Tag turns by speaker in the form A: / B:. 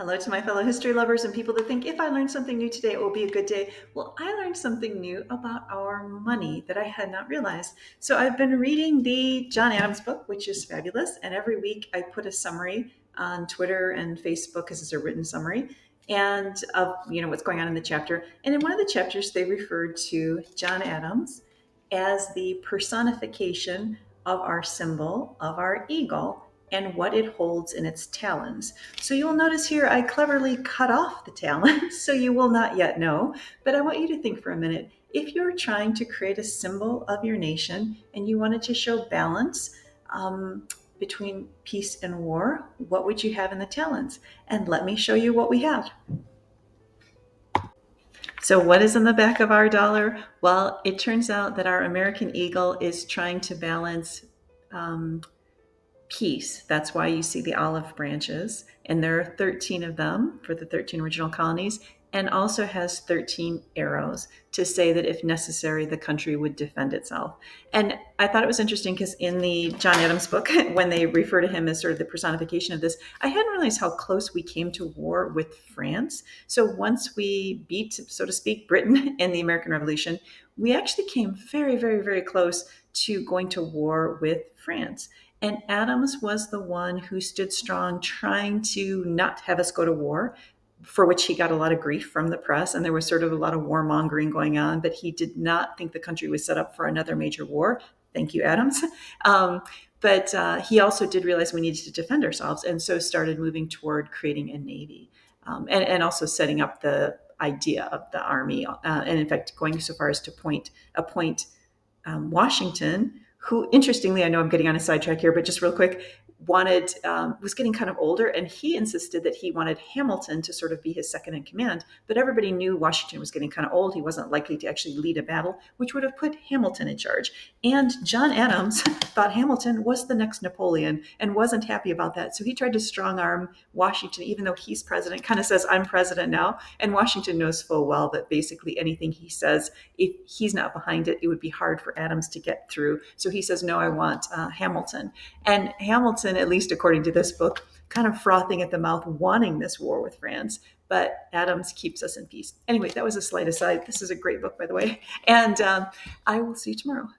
A: Hello to my fellow history lovers and people that think if I learned something new today, it will be a good day. Well, I learned something new about our money that I had not realized. So I've been reading the John Adams book, which is fabulous. And every week I put a summary on Twitter and Facebook because it's a written summary and of what's going on in the chapter. And in one of the chapters, they referred to John Adams as the personification of our symbol of our eagle and what it holds in its talons. So you'll notice here I cleverly cut off the talons, so you will not yet know. But I want you to think for a minute. If you're trying to create a symbol of your nation and you wanted to show balance between peace and war, what would you have in the talons? And let me show you what we have. So, what is in the back of our dollar? Well, it turns out that our American eagle is trying to balance peace. That's why you see the olive branches, and there are 13 of them for the 13 original colonies, and also has 13 arrows to say that if necessary, the country would defend itself. And I thought it was interesting because in the John Adams book, when they refer to him as sort of the personification of this, I hadn't realized how close we came to war with France. So once we beat, so to speak, Britain in the American Revolution, we actually came very, very, very close to going to war with France. And Adams was the one who stood strong, trying to not have us go to war, for which he got a lot of grief from the press. And there was sort of a lot of warmongering going on, but he did not think the country was set up for another major war. Thank you, Adams. But he also did realize we needed to defend ourselves, and so started moving toward creating a navy, and also setting up the idea of the army, and in fact going so far as to appoint Washington, who, interestingly, I know I'm getting on a sidetrack here, but just real quick, was getting kind of older, and he insisted that he wanted Hamilton to sort of be his second in command. But everybody knew Washington was getting kind of old. He wasn't likely to actually lead a battle, which would have put Hamilton in charge. And John Adams thought Hamilton was the next Napoleon and wasn't happy about that. So he tried to strong arm Washington, even though he's president, kind of says, I'm president now. And Washington knows full well that basically anything he says, if he's not behind it, it would be hard for Adams to get through. So he says, no, I want Hamilton. And Hamilton, at least according to this book, kind of frothing at the mouth, wanting this war with France. But Adams keeps us in peace. Anyway, that was a slight aside. This is a great book, by the way. And I will see you tomorrow.